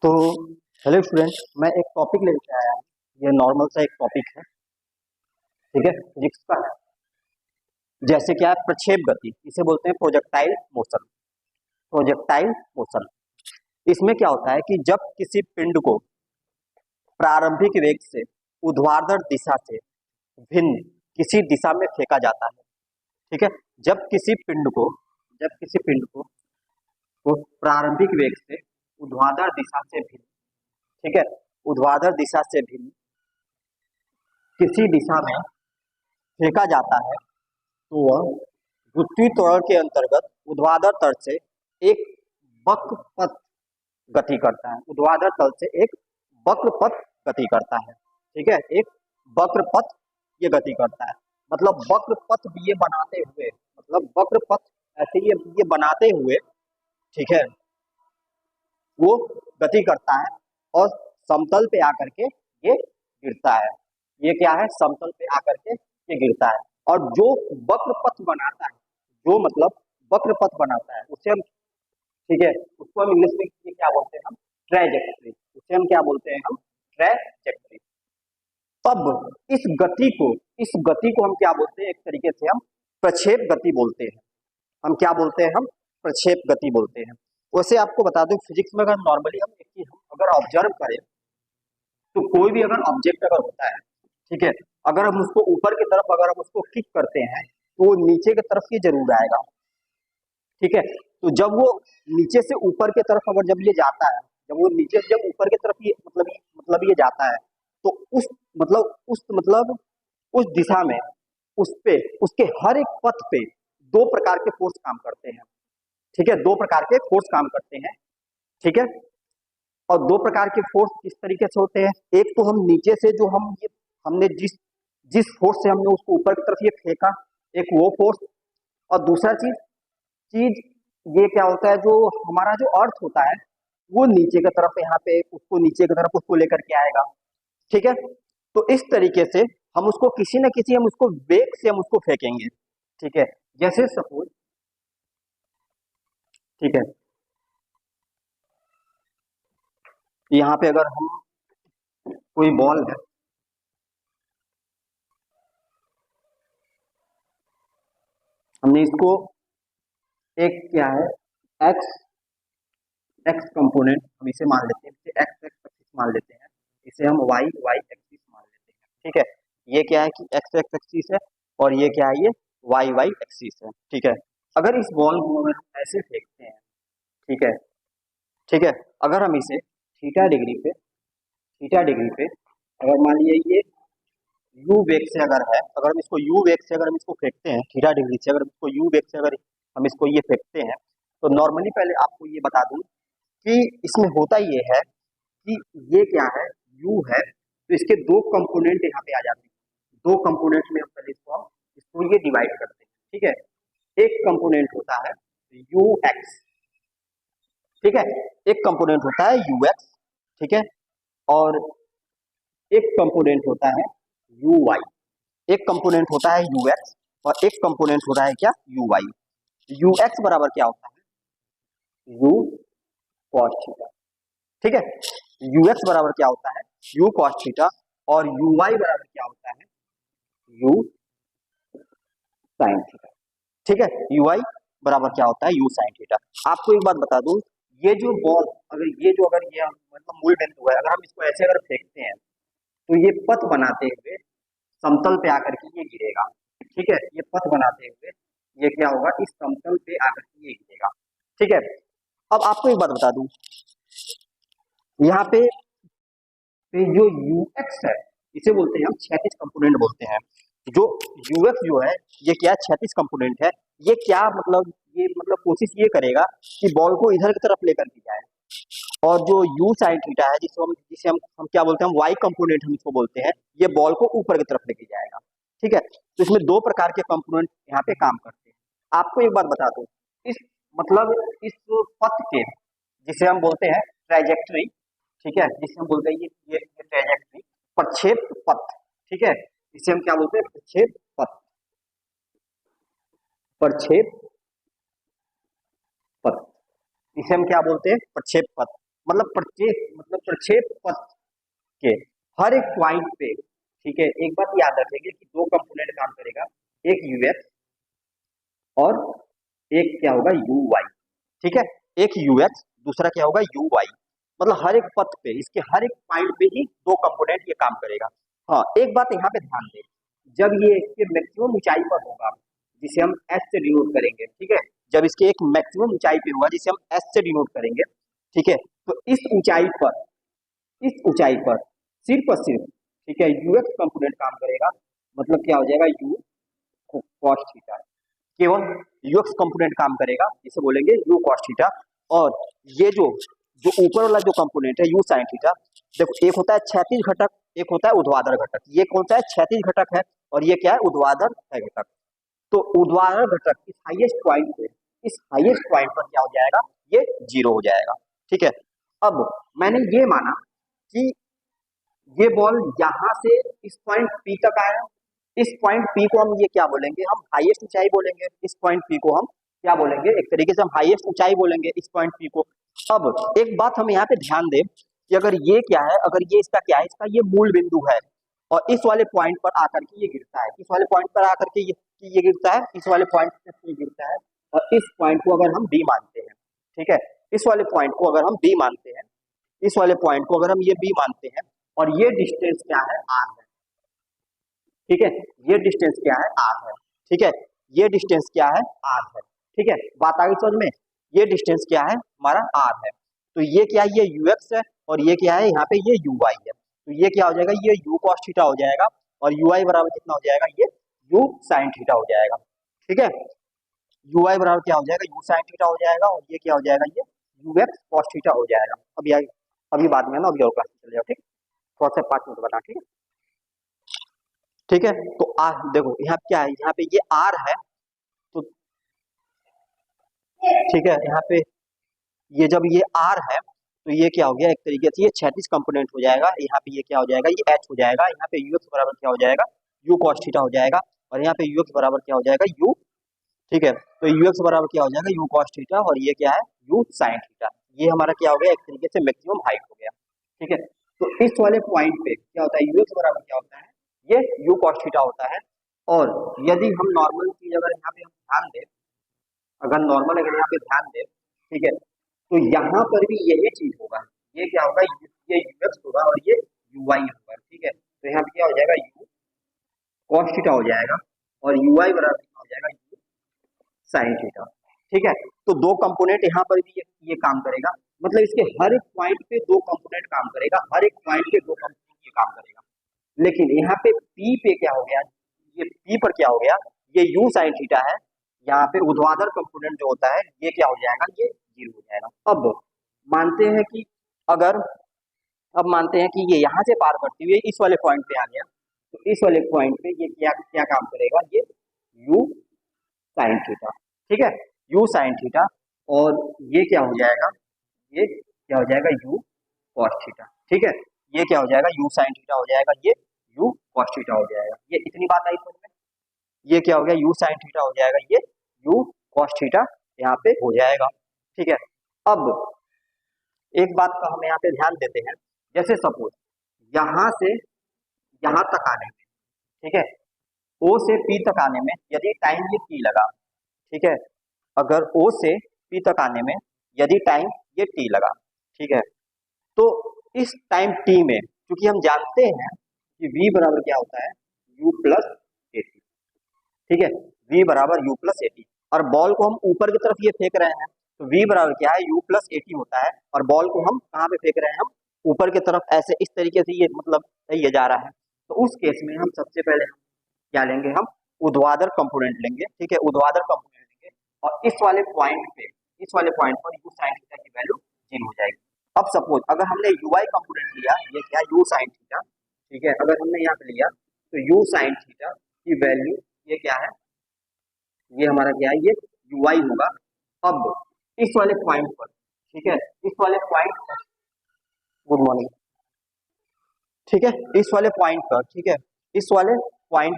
तो hello student, मैं एक टॉपिक लेके आया हूँ। ये नॉर्मल सा एक टॉपिक है, ठीक है, फिजिक्स का है। जैसे क्या है, प्रक्षेप गति, इसे बोलते हैं प्रोजेक्टाइल मोशन। प्रोजेक्टाइल मोशन, इसमें क्या होता है कि जब किसी पिंड को प्रारंभिक वेग से ऊर्ध्वाधर दिशा से भिन्न किसी दिशा में फेंका जाता है, ठीक है। जब किसी पिंड को वो प्रारंभिक वेग से ऊर्ध्वाधर दिशा से भिन्न, ठीक है, ऊर्ध्वाधर दिशा से भिन्न किसी दिशा में फेंका जाता है, तो वह गुरुत्वीय त्वरण के अंतर्गत ऊर्ध्वाधर तल से एक वक्र पथ गति करता है। ऊर्ध्वाधर तल से एक वक्र पथ गति करता है, ठीक है। एक वक्र पथ ये गति करता है, मतलब वक्र पथ ये बनाते हुए, मतलब वक्र पथ ऐसे ये बनाते हुए, ठीक है, वो गति करता है और समतल पे आकर के ये गिरता है। ये क्या है, समतल पे आकर के ये गिरता है। और जो वक्र पथ बनाता है, जो मतलब वक्र पथ बनाता है, उसे हम, ठीक है, उसको हम इंग्लिश में ये क्या बोलते हैं, हम ट्रैजेक्टरी। उसे हम क्या बोलते हैं, हम ट्रैजेक्टरी। अब इस गति को हम क्या बोलते हैं, एक तरीके से हम प्रक्षेप गति बोलते हैं। हम क्या बोलते हैं, हम प्रक्षेप गति बोलते हैं। वैसे आपको बता दूं, फिजिक्स में अगर नॉर्मली हम एक चीज हम अगर ऑब्जर्व करें, तो कोई भी अगर ऑब्जेक्ट अगर होता है, ठीक है, अगर हम उसको ऊपर की तरफ अगर हम उसको किक करते हैं, तो वो नीचे की तरफ ही जरूर आएगा, ठीक है। तो जब वो नीचे से ऊपर की तरफ अगर जब ये जाता है, जब वो नीचे से जब ऊपर की तरफ ये मतलब ये जाता है, तो उस दिशा में उस पे उसके हर एक पथ पे दो प्रकार के फोर्स काम करते हैं, ठीक है। दो प्रकार के फोर्स काम करते हैं, ठीक है। और दो प्रकार के फोर्स किस तरीके से होते हैं, एक तो हम नीचे से जो हम ये हमने जिस जिस फोर्स से हमने उसको ऊपर की तरफ ये फेंका, एक वो फोर्स। और दूसरा चीज चीज ये क्या होता है, जो हमारा जो अर्थ होता है, वो नीचे की तरफ यहाँ पे उसको नीचे की तरफ उसको लेकर के आएगा, ठीक है। तो इस तरीके से हम उसको किसी न किसी हम उसको वेग से हम उसको फेंकेंगे, ठीक है। जैसे सपोज, ठीक है, यहाँ पे अगर हम कोई बॉल है, हमने इसको एक क्या है, एक्स एक्स कंपोनेंट हम इसे मान लेते हैं, इसे एक्स एक्स एक्सिस मान लेते हैं, इसे हम वाई वाई एक्सिस मान लेते हैं, ठीक है। ये क्या है कि एक्स एक्स एक्सिस है, और ये क्या है, ये वाई वाई एक्सिस है, ठीक है। अगर इस बॉल को अगर हम ऐसे फेंकते हैं, ठीक है, ठीक है, अगर हम इसे थीटा डिग्री पे अगर मान लीजिए ये यू वेग से अगर है, अगर हम इसको यू वेग से अगर हम इसको फेंकते हैं, थीटा डिग्री से अगर हम इसको यू वेग से अगर हम इसको ये फेंकते हैं, तो नॉर्मली पहले आपको ये बता दूं कि इसमें होता ये है कि ये क्या है, यू है, तो इसके दो कंपोनेंट यहाँ पे आ जाते हैं। दो कंपोनेंट में हम पहले इसको ये डिवाइड करते हैं, ठीक है। एक कंपोनेंट होता है यू एक्स, ठीक है, एक कंपोनेंट होता है यू एक्स, ठीक है। और एक कंपोनेंट होता है यू वाई, एक कंपोनेंट होता है यू एक्स, और एक कंपोनेंट होता है क्या, यू वाई। यू एक्स बराबर क्या होता है, यू कॉस थीटा, ठीक है। यू एक्स बराबर क्या होता है, यू कॉस थीटा। और यू वाई बराबर क्या होता है, यू साइन थीटा, ठीक है। यू वाई बराबर क्या होता है, यू साइन थीटा। आपको एक बात बता दूं, ये जो बॉल अगर ये मतलब मूल बिंदु है, अगर हम इसको ऐसे अगर फेंकते हैं, तो ये पथ बनाते हुए समतल पे आकर के ये गिरेगा, ठीक है। ये पथ बनाते हुए ये क्या होगा, इस समतल पे आकर के ये गिरेगा, ठीक है। अब आपको एक बात बता दूं, यहाँ पे जो यूएक्स है, इसे बोलते हैं हम क्षैतिज कंपोनेंट बोलते हैं। जो यूएक्स जो है, ये क्या क्षैतिज कंपोनेंट है। ये क्या मतलब, ये मतलब कोशिश ये करेगा कि बॉल को इधर की तरफ लेकर के जाए। और जो यू साइन थीटा है, जिसे हम क्या बोलते हैं, हम वाई कंपोनेंट हम इसको बोलते हैं, ये बॉल को ऊपर की तरफ लेके जाएगा, ठीक है। तो इसमें दो प्रकार के कंपोनेंट यहाँ पे काम करते हैं। आपको एक बात बता दूं, इस मतलब इस पथ के, जिसे हम बोलते हैं ट्रैजेक्टरी, ठीक है, जिसे हम बोलते हैं ये ट्रैजेक्टरी, प्रक्षेप पथ, ठीक है। इसे हम क्या बोलते हैं, प्रक्षेप पथ, प्रक्षेप पथ, इसे हम क्या बोलते हैं, प्रक्षेप पथ। मतलब प्रक्षेप पथ के हर एक पॉइंट पे, ठीक है, एक बात याद रखेंगे कि दो कंपोनेंट काम करेगा, एक यूएक्स और एक क्या होगा यू वाई, ठीक है, एक यूएक्स दूसरा क्या होगा यू वाई, मतलब हर एक पथ पे इसके हर एक पॉइंट पे ही दो कंपोनेंट ये काम करेगा। हाँ, एक बात यहाँ पे ध्यान दें, जब ये इसके मैक्सिमम ऊंचाई पर होगा जिसे हम एस से डिनोट करेंगे, ठीक है, जब इसके एक मैक्सिमम ऊंचाई पे होगा जिसे हम एस से डिनोट करेंगे, ठीक है, तो इस ऊंचाई पर सिर्फ और सिर्फ, ठीक है, यूएक्स कंपोनेंट काम करेगा, मतलब क्या हो जाएगा यू कॉस थीटा, केवल यूएक्स कंपोनेंट काम करेगा, इसे बोलेंगे यू कॉस थीटा। और ये जो जो ऊपर वाला जो कंपोनेंट है यू साइन थीटा, देखो एक होता है क्षैतिज घटक, एक होता है ऊर्ध्वाधर घटक, ये कौन सा है क्षैतिज घटक है और ये क्या है ऊर्ध्वाधर है घटक। तो ऊर्ध्वाधर घटक इस हाईएस्ट पॉइंट पे, इस हाईएस्ट पॉइंट पर क्या हो जाएगा, ये जीरो हो जाएगा, ठीक है। अब मैंने ये माना कि ये बॉल यहाँ से इस पॉइंट पी तक आया, इस पॉइंट पी को हम ये क्या बोलेंगे, हम हाईएस्ट ऊंचाई बोलेंगे, इस पॉइंट पी को हम क्या बोलेंगे, एक तरीके से हम हाईएस्ट ऊंचाई बोलेंगे इस पॉइंट पी को। अब एक बात हम यहाँ पे ध्यान दें कि अगर ये क्या है, अगर ये इसका क्या है, इसका ये मूल बिंदु है और इस वाले पॉइंट पर आकर के ये गिरता है, इस वाले पॉइंट पर आकर के ये गिरता है, इस वाले पॉइंट पर ये गिरता है, और इस पॉइंट को अगर हम बी मानते हैं, ठीक है, इस वाले पॉइंट को अगर हम बी मानते हैं, इस वाले पॉइंट को अगर हम ये बी मानते हैं, और ये डिस्टेंस क्या है आर है, ठीक है, ये डिस्टेंस क्या है आर है, ठीक है, ये डिस्टेंस क्या है आर है, ठीक है, बात आ गई समझ में, ये डिस्टेंस क्या है हमारा आर है। तो ये क्या है, ये यूएक्स है और ये क्या है यहाँ पे ये यू वाई है, तो ये क्या हो जाएगा, ये यू कॉस थीटा हो जाएगा और यू आई बराबर कितना हो जाएगा, ये यू साइन थीटा हो जाएगा, ठीक है, यू आई बराबर क्या हो जाएगा यू साइन थीटा हो जाएगा और ये क्या हो जाएगा, ये यू एक्स कॉस थीटा हो जाएगा। अभी बाद में ना, अभी और क्लास चले जाओ, ठीक, थोड़ा सा 5 मिनट बना, ठीक है, ठीक है। तो देखो यहाँ क्या है, यहाँ पे ये आर है, तो ठीक है, यहाँ पे ये जब ये आर है तो ये क्या हो गया, एक तरीके से ये क्षैतिज कंपोनेंट हो जाएगा, यहाँ पे ये क्या हो जाएगा, ये एच हो जाएगा, यहाँ पे यूएक्स बराबर क्या हो जाएगा, यू कॉस थीटा हो जाएगा, और यहाँ पे यूएक्स बराबर क्या हो जाएगा यू, ठीक है, तो यूएक्स बराबर क्या हो जाएगा यू कॉस थीटा और ये क्या है यू साइन थीटा, ये हमारा क्या हो गया, एक तरीके से मैक्सिमम हाइट हो गया, ठीक है। तो इस वाले पॉइंट पे क्या होता है, यूएक्स बराबर क्या होता है, ये यू कॉस थीटा होता है। और यदि हम नॉर्मल चीज अगर यहाँ पे हम ध्यान दें, अगर नॉर्मल अगर यहाँ पे ध्यान दें, ठीक है, तो यहाँ पर भी यही चीज होगा, ये क्या होगा, ये यूएक्स होगा और ये यू वाई होगा, ठीक है, तो यहाँ पे क्या हो जाएगा यू कॉस थीटा हो जाएगा और यू आई बराबर क्या हो जाएगा यू साइन थीटा, ठीक है। तो दो कंपोनेंट यहाँ पर भी ये काम करेगा, मतलब इसके हर एक पॉइंट पे दो कंपोनेंट काम करेगा, हर एक पॉइंट पे दो कंपोनेंट ये काम करेगा। लेकिन यहाँ पे पी पे क्या हो गया, ये पी पर क्या हो गया, ये यू साइन थीटा है, यहाँ पे ऊर्ध्वाधर कंपोनेंट जो होता है ये क्या हो जाएगा, ये जीरो हो जाएगा। अब मानते हैं कि अगर अब मानते हैं कि ये यहाँ से पार करते हुए इस वाले पॉइंट पे आ गया, तो इस वाले पॉइंट पे ये क्या क्या काम करेगा, ये यू साइन थीटा, ठीक है, यू साइन थीटा, और ये क्या हो जाएगा, ये क्या हो जाएगा यू कॉस थीटा, ठीक है, ये क्या हो जाएगा यू साइन थीटा हो जाएगा, ये यू कॉस थीटा हो जाएगा। ये इतनी बात आई समझ में, ये क्या हो गया यू साइन थीटा हो जाएगा, ये यू कॉस थीटा यहाँ पे हो जाएगा, ठीक है। अब एक बात का हम यहाँ पे ध्यान देते हैं, जैसे सपोज यहाँ से यहाँ तक आने में, ठीक है, ओ से पी तक आने में यदि टाइम ये टी लगा, ठीक है, अगर ओ से पी तक आने में यदि टाइम ये टी लगा, ठीक है, तो इस टाइम टी में क्योंकि हम जानते हैं कि v बराबर क्या होता है u प्लस एटी, ठीक है, v बराबर u प्लस एटी, और बॉल को हम ऊपर की तरफ ये फेंक रहे हैं, तो v बराबर क्या है u प्लस एटी होता है, और बॉल को हम कहाँ पे फेंक रहे हैं, हम ऊपर की तरफ, ऐसे इस तरीके से ये मतलब ये जा रहा है। तो उस केस में हम सबसे पहले क्या लेंगे, हम ऊर्ध्वाधर कंपोनेंट लेंगे, ठीक है, ऊर्ध्वाधर कंपोनेंट लेंगे, और इस वाले पॉइंट पे, इस वाले पॉइंट पर u साइन थीटा की वैल्यू 0 हो जाएगी। अब सपोज अगर हमने यू आई कंपोनेंट लिया, ये क्या यू साइन थीटा, ठीक है, अगर हमने यहाँ पे लिया तो यू साइन थीटा की वैल्यू ये क्या है, ये हमारा क्या है, ये यू आई होगा। अब इस वाले पॉइंट पर, ठीक है, इस वाले पॉइंट पर, गुड मॉर्निंग, ठीक है, इस वाले पॉइंट पर, ठीक है, इस वाले पॉइंट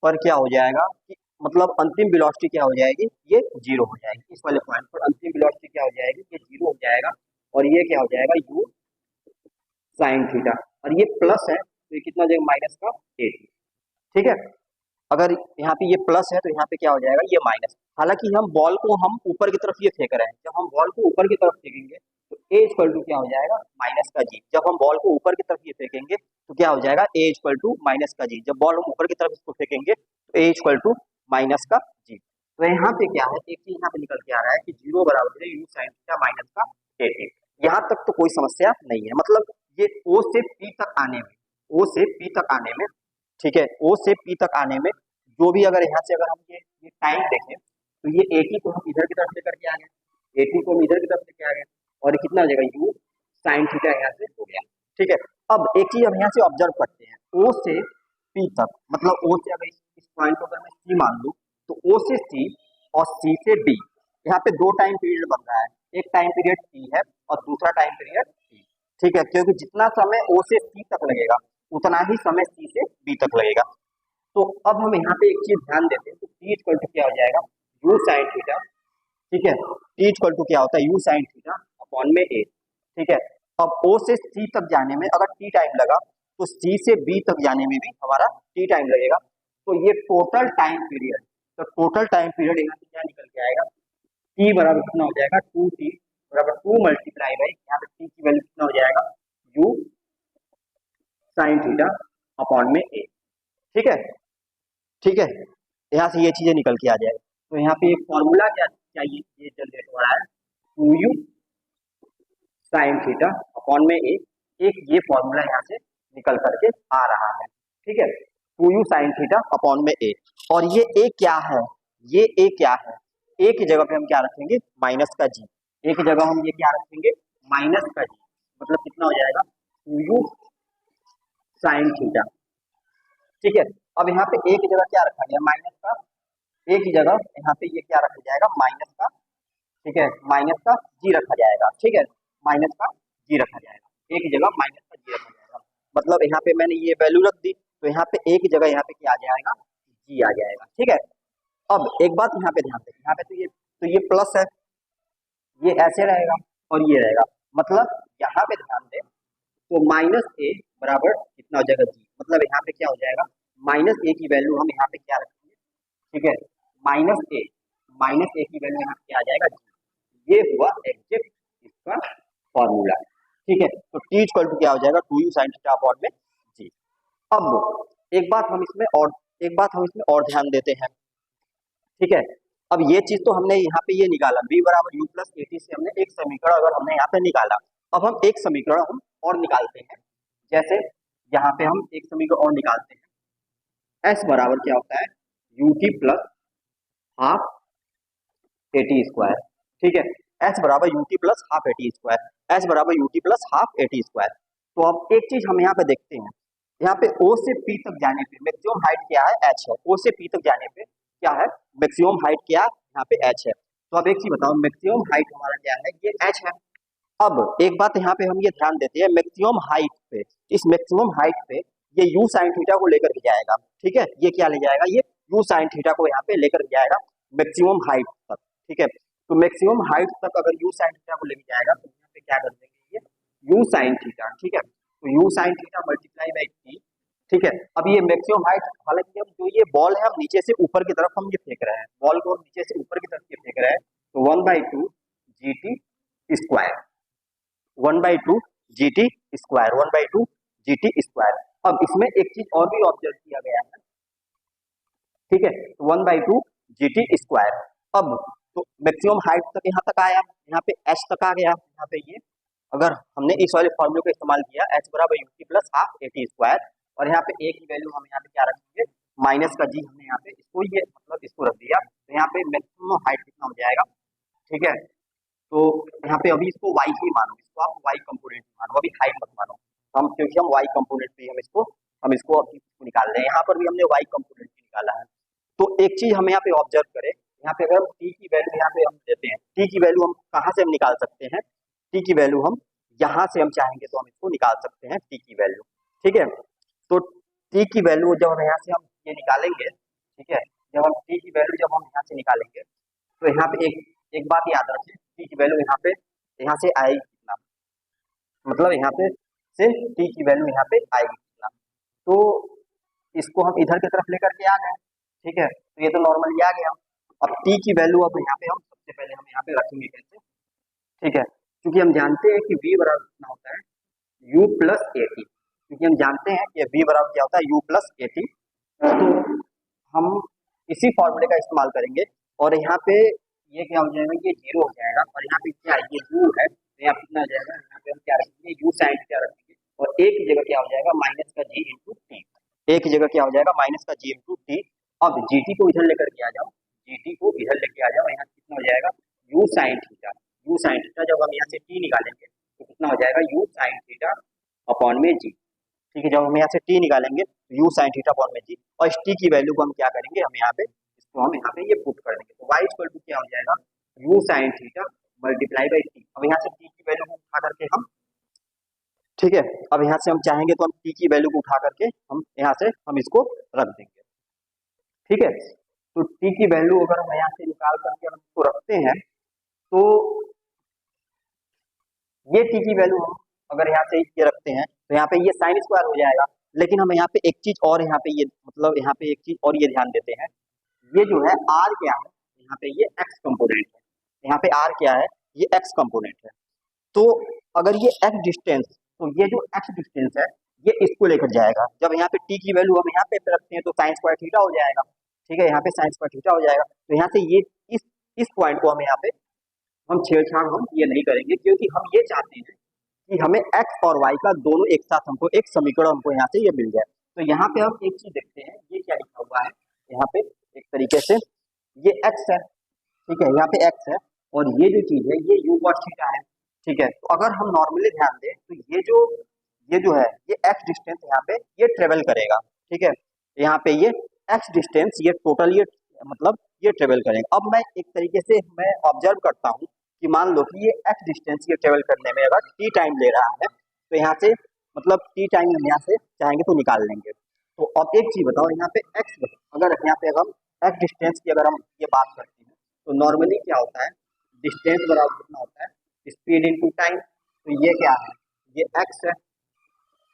पर क्या हो जाएगा कि मतलब अंतिम वेलोसिटी क्या हो जाएगी, ये 0 हो जाएगी, इस वाले पॉइंट पर अंतिम वेलोसिटी क्या हो जाएगी, ये 0 हो जाएगा, और और ये क्या हो जाएगा u साइन थीटा, और ये प्लस है तो ये कितना हो जाएगा माइनस का 80। ठीक है, अगर यहाँ पे ये प्लस है तो यहाँ पे क्या हो जाएगा ये माइनस। हालांकि हम बॉल को हम ऊपर की तरफ ये फेंक रहे हैं, जब हम बॉल को ऊपर की तरफ फेंकेंगे तो ए इक्वल टू क्या हो जाएगा माइनस का जी। जब हम बॉल को ऊपर की तरफ ये फेंकेंगे तो क्या हो जाएगा ए इक्वल टू माइनस का जी। जब बॉल हम ऊपर की तरफ इसको फेंकेंगे तो ए इक्वल टू माइनस का जी। तो यहाँ पे क्या है, एक चीज यहाँ पे निकल के आ रहा है कि 0 बराबर है यू साइन थीटा माइनस का 80। यहाँ तक तो कोई समस्या नहीं है, मतलब ये ओ से पी तक आने में, ओ से पी तक आने में, ठीक है, ओ से पी तक आने में जो भी अगर यहाँ से अगर हम ये टाइम देखें तो ये 80 को हम इधर की तरफ लेकर के आ गए, 80 को हम इधर की तरफ लेके आ गए, और ये कितना हो जाएगा यू साइन थीटा यहाँ से हो गया। ठीक है, अब एक चीज हम यहाँ से ऑब्जर्व करते हैं, ओ से पी तक, मतलब ओ से अगर इस पॉइंट को अगर मैं सी मान लूँ तो ओ से सी और सी से बी, यहाँ पे दो टाइम पीरियड बन रहा है, एक टाइम पीरियड टी है और दूसरा टाइम पीरियड टी। ठीक है, क्योंकि जितना समय ओ से सी तक लगेगा उतना ही समय सी से बी तक लगेगा। तो अब हम यहाँ पे एक चीज ध्यान देते हैं, तो टी इक्वल टू क्या हो जाएगा यू साइन थीटा। ठीक है, टी इक्वल टू क्या होता है यू साइन थीटा अपॉन में ए। ठीक है, अब ओ से सी तक जाने में अगर टी टाइम लगा तो सी से बी तक जाने में भी हमारा टी टाइम लगेगा। तो ये टोटल टाइम पीरियड, तो टोटल टाइम पीरियड यहाँ से क्या निकल के आएगा, टी बराबर कितना हो जाएगा 2t बराबर 2 मल्टीप्लाई बाई यहाँ पे टी की वैल्यू कितना हो जाएगा यू साइन थीटा अपॉन में ए। ठीक है, ठीक है, यहाँ से ये चीजें निकल के आ जाएगी। तो यहाँ पे एक फॉर्मूला क्या चाहिए, ये जनरेट हो रहा है 2u साइन थीटा अपॉन में ए, एक ये फॉर्मूला यहाँ से निकल करके आ रहा है। ठीक है, 2u साइन थीटा अपॉन में ए, और ये ए क्या है, ये ए क्या है, ए की जगह पे हम क्या रखेंगे माइनस का जी, ए की जगह हम ये क्या रखेंगे माइनस का जी, मतलब कितना हो जाएगा 2u साइन थीटा। ठीक है, अब यहाँ पे ए की जगह क्या रखा गया माइनस का, ए की जगह यहाँ पे ये क्या रखा जाएगा माइनस का, ठीक है, माइनस का जी रखा जाएगा। ठीक है, माइनस का जी रखा जाएगा, ए की जगह माइनस का जी रखा जाएगा, मतलब यहाँ पे मैंने ये वैल्यू रख दी तो यहाँ पे ए की जगह यहाँ पे क्या आ जाएगा जी आ जाएगा। ठीक है, अब एक बात यहाँ पे ध्यान दें, यहाँ पे तो ये प्लस है, ये ऐसे रहेगा और ये रहेगा, मतलब यहाँ पे ध्यान दें तो माइनस ए बराबर कितना हो जाएगा जी, मतलब यहाँ पे क्या हो जाएगा माइनस ए की वैल्यू हम यहाँ पे क्या रखेंगे, ठीक है, माइनस ए की वैल्यू यहाँ पे क्या आ जाएगा जी, ये हुआ एग्जैक्ट इसका फॉर्मूला। ठीक है, तो टी इक्वल टू क्या हो जाएगा 2u साइन थीटा अपॉन में जी। अब एक बात हम इसमें और ध्यान देते हैं। ठीक है, अब ये चीज तो हमने यहाँ पे ये निकाला v बराबर u प्लस ए टी से हमने एक समीकरण अगर हमने यहाँ पे निकाला, अब हम एक समीकरण हम और निकालते हैं, जैसे यहाँ पे हम एक समीकरण और निकालते हैं, s बराबर क्या होता है you T plus half A T square. ठीक है, s बराबर U T plus half A T square, s बराबर U T plus half A T square. तो अब एक चीज हम यहाँ पे देखते हैं, यहाँ पे o से p तक जाने पे मैक्सिमम हाइट क्या है h है, o से p तक जाने पे क्या है मैक्सिमम हाइट क्या है यहाँ पे h है। तो अब एक चीज बताओ मैक्सिमम हाइट हमारा क्या है ये h है। अब एक बात यहाँ पे हम ये ध्यान देते हैं मैक्सिमम हाइट पे, इस मैक्सिमम हाइट पे ये u साइन थीटा को लेकर के जाएगा। ठीक है, ये क्या ले जाएगा ये u साइन थीटा को यहाँ पे लेकर के जाएगा मैक्सिमम हाइट तक। ठीक है, तो मैक्सिमम हाइट तक अगर u साइन थीटा को लेकर जाएगा तो यहाँ पे क्या कर देंगे ये u साइन थीटा। ठीक है, तो u sine theta multiply by T. ठीक है, अब ये मैक्सिमम हाइट, हालांकि हम जो ये बॉल है हम नीचे से ऊपर की तरफ हम ये फेंक रहे हैं, बॉल को हम नीचे से ऊपर की तरफ ये फेंक रहे हैं, तो 1/2 G T square, 1/2 G T square, 1/2 G T square. अब इसमें एक चीज और भी ऑब्जर्व किया गया है, ठीक है, 1/2 जी टी स्क्वायर। अब तो मैक्सिमम हाइट तक यहाँ तक आया, यहाँ पे एच तक आ गया, यहाँ पे ये अगर हमने इस वाले फॉर्मूले का इस्तेमाल किया एच बराबर U T plus half A T square, और यहाँ पे ए की वैल्यू हम यहाँ पे क्या रखेंगे माइनस का जी, हमने यहाँ पे इसको ये मतलब इसको रख दिया, तो यहाँ पे मैक्सिमम हाइट कितना हो जाएगा। ठीक है, तो यहाँ पे अभी इसको y ही मानो, इसको आप y कंपोनेंट मानो, अभी हाइट मत मानो हम, क्योंकि हम y कंपोनेंट पे हम इसको निकाल रहे हैं, यहाँ पर भी हमने y कंपोनेंट भी निकाला है। तो एक चीज हम यहाँ पे ऑब्जर्व करें, यहाँ पे अगर t की वैल्यू यहाँ पे हम देते हैं, t की वैल्यू हम कहाँ से हम निकाल सकते हैं, t की वैल्यू हम यहाँ से हम चाहेंगे तो हम इसको निकाल सकते हैं t की वैल्यू। ठीक है, तो t की वैल्यू जब हम यहाँ से हम ये निकालेंगे, ठीक है, जब हम t की वैल्यू जब हम यहाँ से निकालेंगे तो यहाँ पे एक बात याद रखें, t की वैल्यू यहाँ से आएगी कितना मतलब यहाँ पे से टी की वैल्यू यहाँ पे आएगी कितना। तो इसको हम इधर की तरफ लेकर के आ गए, ठीक है, तो ये तो नॉर्मली आ गया। अब टी की वैल्यू अब यहाँ पे हम सबसे पहले हम यहाँ पे रखेंगे कैसे, ठीक है, क्योंकि हम जानते हैं कि v बराबर कितना होता है u प्लस ए टी, क्योंकि हम जानते हैं कि v बराबर क्या होता है u प्लस ए टी। तो हम इसी फॉर्मूले का इस्तेमाल करेंगे और यहाँ पे ये क्या हो जाएगा, ये जीरो हो जाएगा और यहाँ पे क्या ये u है, तो यहाँ पे कितना हो जाएगा, यहाँ पे हम क्या रखेंगे u साइन क्या रखेंगे और a की जगह क्या हो जाएगा माइनस का g इंटू टी, a की जगह क्या हो जाएगा माइनस का g इंटू टी। अब gt को इधर लेकर के आ जाओ, gt को इधर लेके आ जाओ, यहाँ कितना हो जाएगा u sine theta, u sine theta जब हम यहाँ से t निकालेंगे तो कितना हो जाएगा u साइन थीटा अपॉन में g, ठीक है, जब हम यहाँ से t निकालेंगे तो u साइन थीटा अपॉन में g, और इस t की वैल्यू को हम क्या करेंगे, हम यहाँ पे इसको हम यहाँ पे ये पुट कर देंगे, तो y इक्वल टू क्या हो जाएगा u sine theta multiply by t। अब यहाँ से t की वैल्यू को उठा करके हम, ठीक है, अब यहाँ से हम चाहेंगे तो हम t की वैल्यू को उठा करके हम यहाँ से हम इसको रख देंगे, ठीक है। तो t की वैल्यू अगर हम यहाँ से निकाल करके हम इसको रखते हैं तो ये t की वैल्यू हम अगर यहाँ से ये रखते हैं तो यहाँ पे ये साइन स्क्वायर हो जाएगा। लेकिन हम यहाँ पे एक चीज और यहाँ पे ये मतलब यहाँ पे एक चीज और ये ध्यान देते हैं, ये जो है r क्या है, यहाँ पे ये x कंपोनेंट है, यहाँ पे r क्या है, ये x कंपोनेंट है। तो अगर ये x डिस्टेंस, तो ये जो x डिस्टेंस है ये इसको लेकर जाएगा, जब यहाँ पे t की वैल्यू हम यहाँ पे रखते हैं तो साइन स्क्वायर थीटा हो जाएगा, ठीक है, यहाँ पे साइन स्क्वायर थीटा हो जाएगा। तो यहाँ से ये इस पॉइंट को हम यहाँ पे हम छेड़छाड़ हम ये नहीं करेंगे, क्योंकि हम ये चाहते हैं कि हमें x और y का दोनों एक साथ हमको एक समीकरण हमको यहाँ से ये मिल जाए। तो यहाँ पे हम एक चीज देखते हैं, ये क्या लिखा हुआ है यहाँ पे एक तरीके से, ये x है, ठीक है, यहाँ पे x है और ये जो चीज है ये u cos थीटा है, ठीक है। तो अगर हम नॉर्मली ध्यान दें तो ये जो है ये x डिस्टेंस यहाँ पे ये ट्रेवल करेगा, ठीक है, यहाँ पे ये x डिस्टेंस ये टोटल ये मतलब ये ट्रेवल करेगा। अब मैं एक तरीके से मैं ऑब्जर्व करता हूँ कि मान लो कि ये x डिस्टेंस ये ट्रेवल करने में अगर t टाइम ले रहा है तो यहाँ से मतलब t टाइम हम यहाँ से चाहेंगे तो निकाल लेंगे। तो अब एक चीज बताओ, यहाँ पे x अगर यहाँ पे अगर हम x डिस्टेंस की अगर हम ये बात करते हैं तो नॉर्मली क्या होता है, डिस्टेंस बराबर कितना होता है स्पीड इनटू टाइम। तो ये क्या है, ये x है,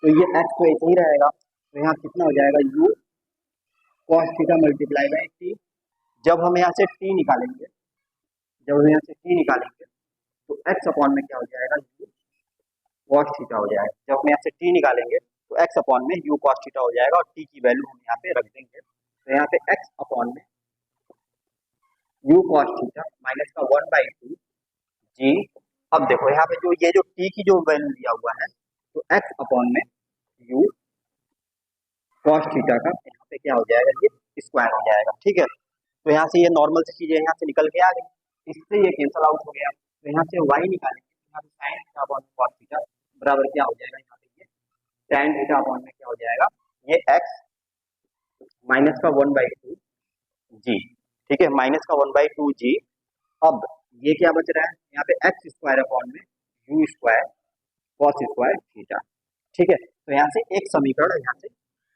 तो ये x तो ऐसे ही रहेगा, तो यहाँ कितना हो जाएगा u cos theta multiply by t। जब हम यहाँ से t निकालेंगे, जब हम यहाँ से t निकालेंगे तो x अपॉन में क्या हो जाएगा u cos थीटा हो जाएगा। जब हम यहाँ से t निकालेंगे तो x अपॉन में u cos थीटा हो जाएगा और t की वैल्यू हम यहाँ पे रख देंगे, तो यहाँ पे x अपॉन में u cos थीटा माइनस का 1/2 g। अब देखो यहाँ पे जो ये जो t की जो वैल्यू दिया हुआ है तो x अपॉन में u cos थीटा का यहाँ पे क्या हो जाएगा ये स्क्वायर हो जाएगा, ठीक है। तो यहाँ से ये नॉर्मल से चीजें यहाँ से निकल के आ गई, इससे ये कैंसल आउट हो गया, तो यहाँ से y निकालेंगे, यहाँ पे sine theta upon cos theta बराबर क्या हो जाएगा, यहाँ पे ये tan थीटा अपॉन में क्या हो जाएगा ये x माइनस का 1/2 g, ठीक है, माइनस का 1/2 g। अब ये क्या बच रहा है, यहाँ पे x स्क्वायर अपॉन में u square cos square theta, ठीक है। तो यहाँ से एक समीकरण यहाँ से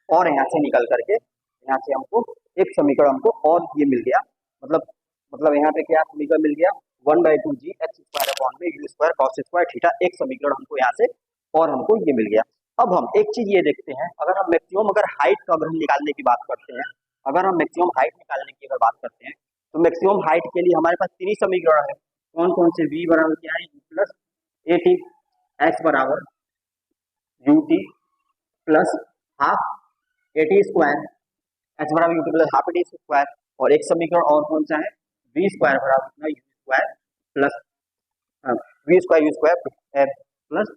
और यहाँ से निकल करके यहाँ से हमको एक समीकरण हमको और ये मिल गया, मतलब यहाँ पे क्या समीकरण मिल गया 1/2 g x स्क्वायर अपॉन में u square cos square theta, एक समीकरण हमको यहाँ से और हमको ये मिल गया। अब हम एक चीज ये देखते हैं, अगर हम मैक्सिमम अगर हाइट का अगर हम निकालने की बात करते हैं, अगर हम मैक्सिमम हाइट निकालने की अगर बात करते हैं तो मैक्सिमम हाइट के लिए हमारे पास 3 ही समीकरण है। कौन कौन से, v बराबर क्या है u plus A T, x बराबर U T plus half A T square, H बराबर U T plus half A T square, और एक समीकरण और कौन सा है वी स्क्वायर बराबर U square plus V square U square plus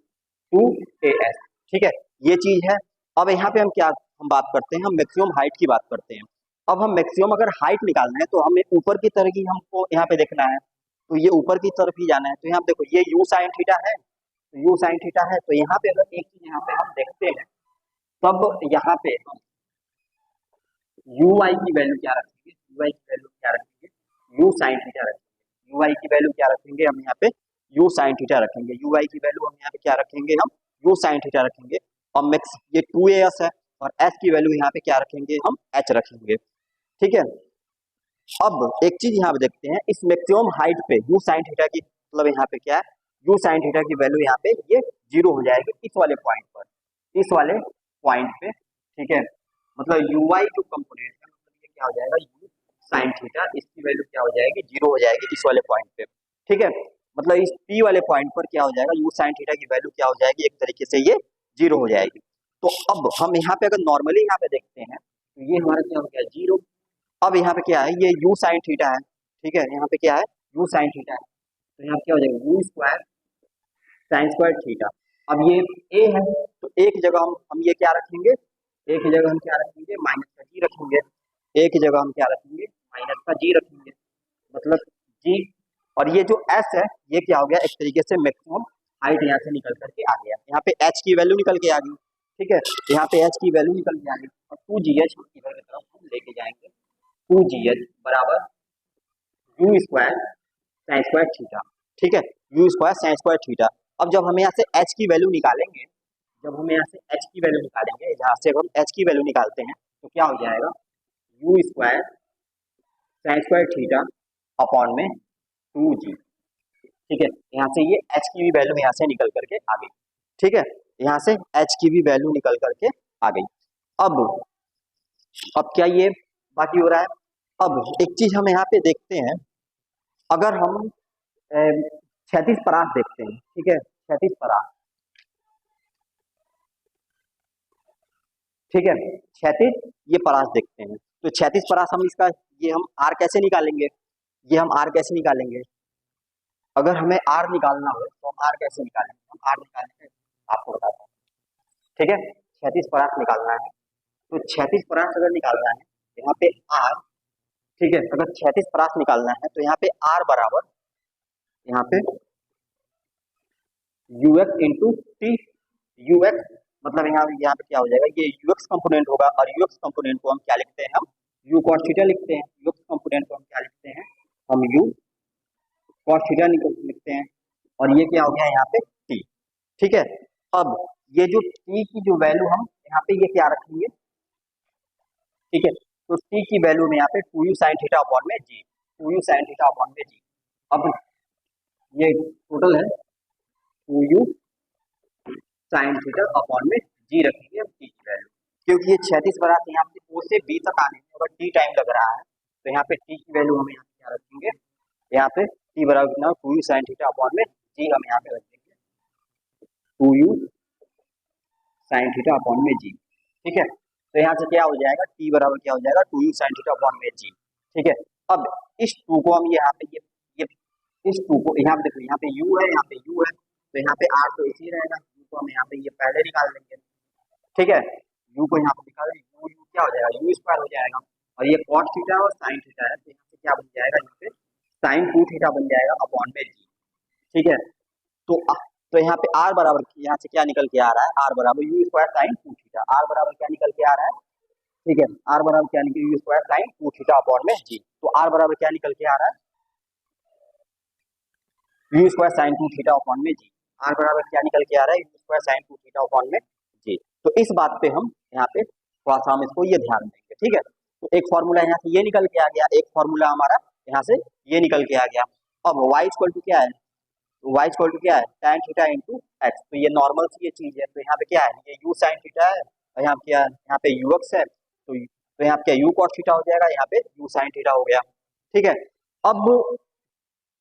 2as, ठीक है, ये चीज है। अब यहाँ पे हम क्या हम बात करते हैं, हम मैक्सिमम हाइट की बात करते हैं। अब हम मैक्सिमम अगर हाइट निकालना है तो हमें ऊपर की तरफ ही हमको यहाँ पे देखना है, तो ये ऊपर की तरफ ही जाना है। तो यहाँ पे देखो ये u साइन थीटा है, तो u साइन थीटा है, तो यहाँ पे अगर एक चीज यहाँ पे हम देखते हैं तब यहाँ पे हम ui की वैल्यू क्या रखेंगे, ui की वैल्यू क्या रखेंगे u साइन थीटा रखेंगे, ui की वैल्यू क्या रखेंगे हम यहाँ पे u साइन थीटा रखेंगे, ui की वैल्यू हम यहाँ पे क्या रखेंगे हम u साइन थीटा रखेंगे। और मैक्स ये 2as है और s की वैल्यू यहाँ पे क्या रखेंगे हम h रखेंगे, ठीक है। अब एक चीज यहाँ पे देखते हैं, इस मैक्सिमम हाइट पे u साइन थीटा की मतलब यहाँ पे क्या है यू साइन थीटा की वैल्यू यहाँ पे ये 0 हो जाएगी इस वाले पॉइंट पर, इस वाले पॉइंट पे, ठीक है। मतलब यू वाई जो कंपोनेंट है, मतलब ये क्या हो जाएगा, यू साइन थीटा, इसकी वैल्यू क्या हो जाएगी, 0 हो जाएगी इस वाले पॉइंट पे, ठीक है। मतलब इस पी वाले पॉइंट पर क्या हो जाएगा, यू साइन थीटा की वैल्यू क्या हो जाएगी, एक तरीके से ये 0 हो जाएगी। तो अब हम यहाँ पे अगर नॉर्मली यहाँ पे देखते हैं तो ये हमारा क्या हो गया, 0। अब यहाँ पे क्या है, ये यू साइन थीटा है, ठीक है, यहाँ पे क्या है, यू साइन थीटा है, तो यहाँ क्या हो जाएगा, you square sine square theta. अब ये ए है, तो एक जगह हम ये क्या रखेंगे, एक जगह हम क्या रखेंगे, माइनस का जी रखेंगे, एक जगह हम क्या रखेंगे, माइनस का जी रखेंगे, मतलब जी। और ये जो एस है ये क्या हो गया, एक तरीके से मैक्सिमम हाइट यहाँ से निकल करके आ गया, यहाँ पे एच की वैल्यू निकल के आ गई, ठीक है, यहाँ पे एच की वैल्यू निकल के आ गई, और 2gh इधर की तरफ हम लेके जाएंगे, 2gh बराबर U square sine square theta, ठीक है, you square sine square theta. अब जब हम यहाँ से h की वैल्यू निकालेंगे, जब हम यहाँ से h की वैल्यू निकालेंगे, यहाँ से हम h की वैल्यू निकालते हैं तो क्या हो जाएगा, you square sine square theta upon में 2g, ठीक है। यहाँ से ये h की भी वैल्यू यहाँ से निकल करके आ गई, ठीक है, यहाँ से h की भी वैल्यू निकल करके आ गई। अब क्या ये बाकी हो रहा है, अब एक चीज हम यहाँ पे देखते हैं, अगर हम क्षैतिज परास देखते हैं, ठीक है, क्षैतिज परास, ठीक है, क्षैतिज ये परास देखते हैं, तो क्षैतिज परास हम इसका ये हम आर कैसे निकालेंगे, ये हम आर कैसे निकालेंगे, अगर हमें आर निकालना हो तो हम आर कैसे निकालेंगे, हम आर निकालेंगे, आपको बताता हूँ, ठीक है। क्षैतिज परास निकालना है, तो क्षैतिज परास अगर निकालना है यहाँ पे आर, ठीक है, अगर क्षैतिज परास निकालना है तो यहाँ पे आर बराबर, यहाँ पे यूएक्स इंटू टी, यूएक्स मतलब यहाँ पे क्या हो जाएगा, ये यूएक्स कंपोनेंट होगा, और यूएक्स कंपोनेंट को हम क्या लिखते हैं, हम यू कॉस थीटा लिखते हैं, यूएक्स कंपोनेंट को हम क्या लिखते हैं, हम यू कॉस थीटा लिखते हैं, और ये क्या हो गया यहाँ पे टी, ठीक है। अब ये जो टी की जो वैल्यू हम यहाँ पे ये क्या रखेंगे, ठीक है, तो टी की वैल्यू में यहाँ पे 2u साइन थीटा अपॉन में जी, 2u साइन थीटा अपॉन में जी। अब ये टोटल है 2u साइन थीटा अपॉन में जी रखेंगे हम टी की वैल्यू, क्योंकि ये 36 बरात यहाँ पे ओ से बी तक आने में अगर टी टाइम लग रहा है तो यहाँ पे टी की वैल्यू हम यहाँ पे क्या रखेंगे, यहाँ पे टी बराबर कितना, 2u साइन थीटा अपॉन में जी हम यहाँ पे रखेंगे, 2u साइन थीटा अपॉन में जी, ठीक है। तो यहाँ से क्या हो जाएगा, टी बराबर क्या हो जाएगा, 2u साइन थीटा अपॉन में जी, ठीक है। अब इस 2 को हम यहाँ पे ये इस 2 को यहाँ पे देखो, यहाँ पे u है, यहाँ पे u है, तो यहाँ पे r तो इसी रहेगा, u को हम यहाँ पे ये पहले निकाल देंगे, ठीक है, u को यहाँ पे निकाल देंगे, u क्या हो जाएगा, u स्क्वायर हो जाएगा, और ये cos थीटा और sin थीटा है, तो यहाँ पे क्या बन जाएगा, यहाँ पे sin 2 थीटा बन जाएगा अपॉन में जी, ठीक है। तो यहाँ पे r बराबर यहाँ से क्या निकल के आ रहा है, r बराबर U square sine 2 theta, r बराबर क्या निकल के आ रहा है, ठीक है, r बराबर क्या निकल, you square sine 2 theta upon में जी, तो r बराबर क्या निकल के आ रहा है, you square sine 2 theta upon में जी, r बराबर क्या निकल के आ रहा है, you square sine 2 theta upon में जी। तो इस बात पे हम यहाँ पे थोड़ा सा हम इसको ये ध्यान देंगे, ठीक है। तो एक फॉर्मूला यहाँ से ये निकल के आ गया, एक फॉर्मूला हमारा यहाँ से ये निकल के आ गया। अब y इक्वल टू क्या है, y इक्वल टू क्या है, tan थीटा इंटू एक्स, तो ये नॉर्मल सी ये चीज है, तो यहाँ पे क्या है, ये u साइन थीटा है, और यहाँ पे क्या है, यहाँ पे ux है, तो यहाँ पे क्या u cos थीटा हो जाएगा, यहाँ पे u साइन थीटा हो गया, ठीक है। अब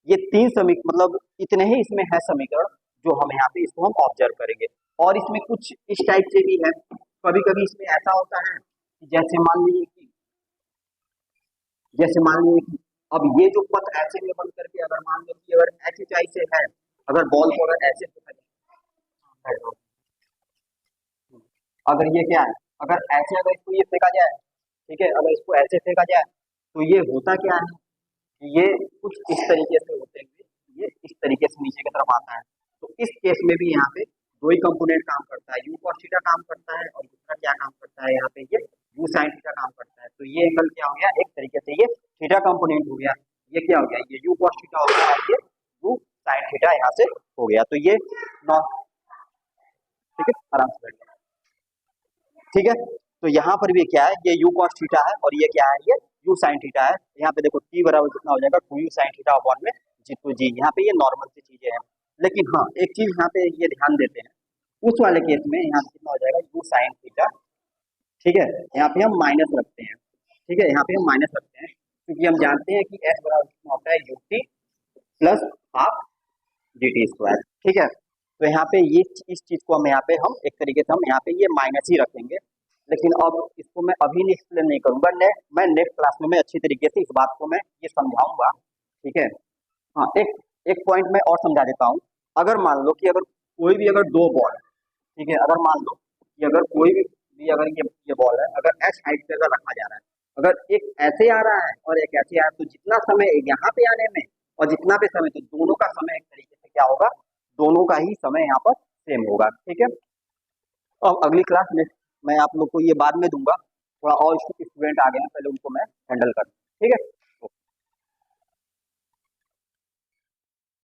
ये 3 समीकरण, मतलब इतने ही इसमें है समीकरण जो हम यहाँ पे इसको हम ऑब्जर्व करेंगे, और इसमें कुछ इस टाइप से भी है, कभी कभी इसमें ऐसा होता है कि जैसे मान लीजिए कि अब ये जो पथ ऐसे में बन करके अगर मान लो कि अगर ऐसी ऊंचाई से है, अगर बॉल को अगर ऐसे अगर ये क्या है, अगर ऐसे अगर इसको ये फेंका जाए, ठीक है, अगर इसको ऐसे फेंका जाए तो ये होता क्या है, ये कुछ इस तरीके से होते हुए ये इस तरीके से नीचे की तरफ आता है। तो इस केस में भी यहाँ पे दो ही कंपोनेंट काम करता है, यू कॉस थीटा काम करता है और दूसरा क्या काम करता है, यहाँ पे ये यू साइन थीटा काम करता है। तो ये एंगल क्या हो गया, एक तरीके से ये थीटा कंपोनेंट हो गया, ये क्या हो गया, ये यू कॉस थीटा हो गया, ये यू साइन थीटा यहाँ से हो गया। तो ये ठीक है, आराम से बैठ, ठीक है। तो यहाँ पर भी क्या है, ये यू कॉस थीटा है और ये क्या है, ये यू साइन थीटा है। यहाँ पे देखो टी बराबर कितना हो जाएगा, 2u साइन थीटा अपॉन में जी, तो जी यहाँ पे ये नॉर्मल सी चीजें हैं। लेकिन हाँ एक चीज यहाँ पे ये ध्यान देते हैं, उस वाले केस में यहाँ पे कितना हो जाएगा यू साइन थीटा, ठीक है, यहाँ पे हम माइनस रखते हैं, ठीक है, यहाँ पे हम माइनस रखते हैं क्योंकि हम जानते हैं कि एस बराबर कितना होता है you T plus half G T square, ठीक है। तो यहाँ पे ये इस चीज को हम यहाँ पे हम एक तरीके से हम यहाँ पे ये माइनस ही रखेंगे, लेकिन अब इसको मैं अभी नहीं एक्सप्लेन नहीं करूंगा, मैं नेक्स्ट क्लास में मैं अच्छी तरीके से इस बात को मैं ये समझाऊंगा, ठीक है। हाँ एक एक पॉइंट मैं और समझा देता हूँ। अगर मान लो कि अगर कोई भी अगर दो बॉल, ठीक है, अगर मान लो कि अगर कोई भी अगर ये बॉल है, अगर एच हाइट पे अगर रखा जा रहा है, अगर एक ऐसे आ रहा है और एक ऐसे आ रहा है, तो जितना समय यहाँ पे आने में और जितना भी समय, तो दोनों का समय एक तरीके से क्या होगा, दोनों का ही समय यहाँ पर सेम होगा, ठीक है। अब अगली क्लास में मैं आप लोग को ये बाद में दूंगा, थोड़ा और स्टूडेंट आ गए हैं, पहले उनको मैं हैंडल कर, ठीक है।